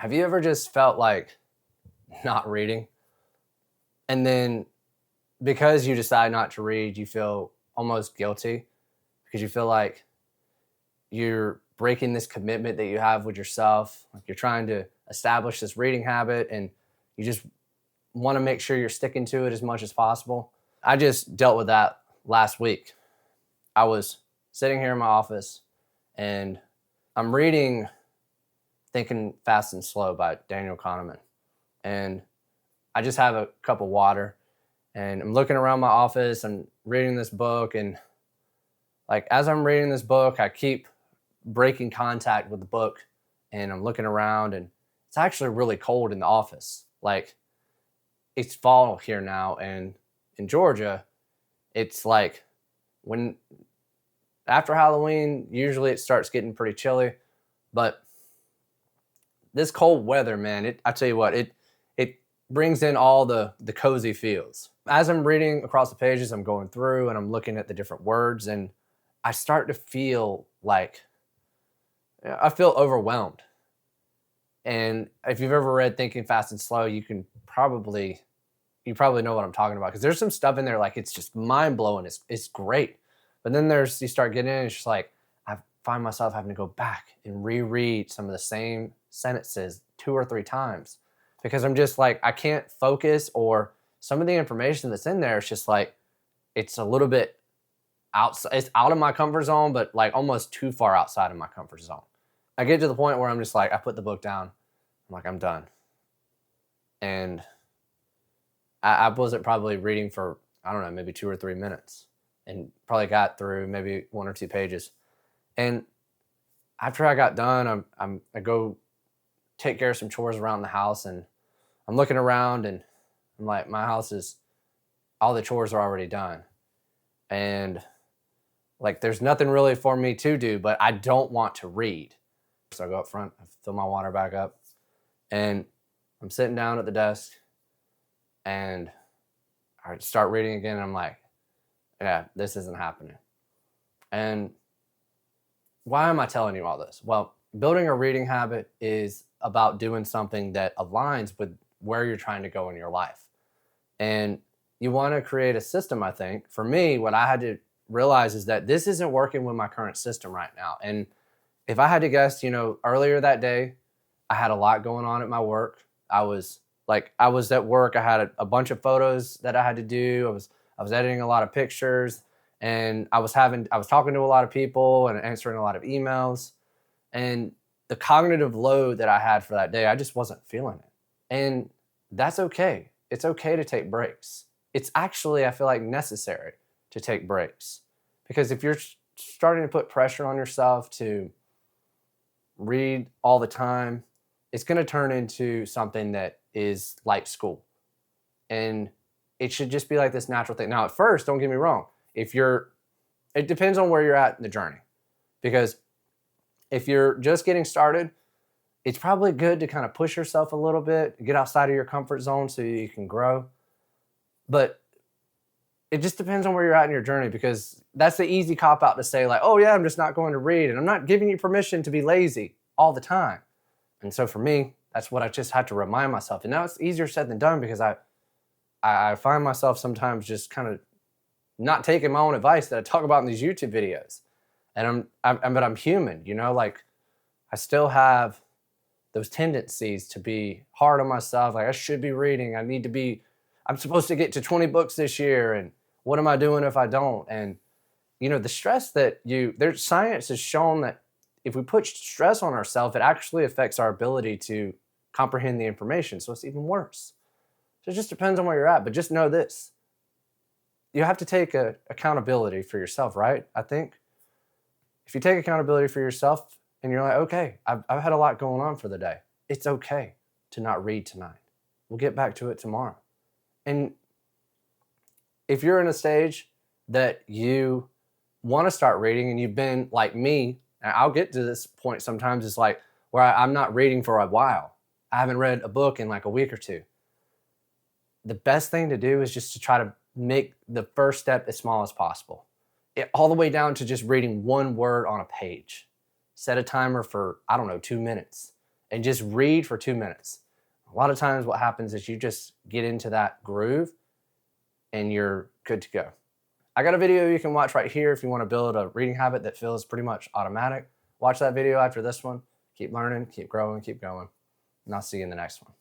Have you ever just felt like not reading? And then because you decide not to read, you feel almost guilty because you feel like you're breaking this commitment that you have with yourself. Like you're trying to establish this reading habit and you just want to make sure you're sticking to it as much as possible. I just dealt with that last week. I was sitting here in my office and I'm reading Thinking Fast and Slow by Daniel Kahneman. And I just have a cup of water and I'm looking around my office and reading this book. And like, as I'm reading this book, I keep breaking contact with the book and I'm looking around and it's actually really cold in the office. Like it's fall here now. And in Georgia, it's like when after Halloween, usually it starts getting pretty chilly, but this cold weather, man, I tell you what, it brings in all the cozy feels. As I'm reading across the pages, I'm going through and I'm looking at the different words and I start to feel like I feel overwhelmed. And if you've ever read Thinking Fast and Slow, you probably know what I'm talking about because there's some stuff in there like it's just mind blowing. It's great, but then you start getting in, it's just like I find myself having to go back and reread some of the same sentences 2 or 3 times because I'm just like I can't focus, or some of the information that's in there is just like it's a little bit outside. It's out of my comfort zone, but like almost too far outside of my comfort zone. I get to the point where I'm just like I put the book down. I'm like I'm done, and I wasn't probably reading for, I don't know, maybe 2 or 3 minutes and probably got through maybe 1 or 2 pages. And after I got done, I go take care of some chores around the house and I'm looking around and I'm like, my house is, all the chores are already done. And like, there's nothing really for me to do, but I don't want to read. So I go up front, I fill my water back up and I'm sitting down at the desk and I start reading again. And I'm like, yeah, this isn't happening. And why am I telling you all this? Well, building a reading habit is about doing something that aligns with where you're trying to go in your life. And you want to create a system, I think. For me, what I had to realize is that this isn't working with my current system right now. And if I had to guess, earlier that day, I had a lot going on at my work. I was at work. I had a bunch of photos that I had to do. I was editing a lot of pictures, and I was talking to a lot of people and answering a lot of emails. And the cognitive load that I had for that day, I just wasn't feeling it. And that's okay. It's okay to take breaks. It's actually, I feel like, necessary to take breaks. Because if you're starting to put pressure on yourself to read all the time, it's going to turn into something that is like school. And it should just be like this natural thing. Now, at first, don't get me wrong. It depends on where you're at in the journey. Because if you're just getting started, it's probably good to kind of push yourself a little bit, get outside of your comfort zone so you can grow. But it just depends on where you're at in your journey, because that's the easy cop out to say like, oh yeah, I'm just not going to read. And I'm not giving you permission to be lazy all the time. And so for me, that's what I just had to remind myself. And now it's easier said than done because I find myself sometimes just kind of not taking my own advice that I talk about in these YouTube videos. And but I'm human, like I still have those tendencies to be hard on myself. Like I should be reading. I'm supposed to get to 20 books this year. And what am I doing if I don't? And the stress there's science has shown that if we put stress on ourselves, it actually affects our ability to comprehend the information. So it's even worse. So it just depends on where you're at. But just know this. You have to take accountability for yourself, right? I think if you take accountability for yourself and you're like, okay, I've had a lot going on for the day. It's okay to not read tonight. We'll get back to it tomorrow. And if you're in a stage that you want to start reading and you've been like me, and I'll get to this point sometimes, it's like where I'm not reading for a while. I haven't read a book in like a week or two. The best thing to do is just to try to make the first step as small as possible. All the way down to just reading one word on a page. Set a timer for, 2 minutes. and just read for 2 minutes. A lot of times what happens is you just get into that groove and you're good to go. I got a video you can watch right here if you want to build a reading habit that feels pretty much automatic. Watch that video after this one. Keep learning, keep growing, keep going. And I'll see you in the next one.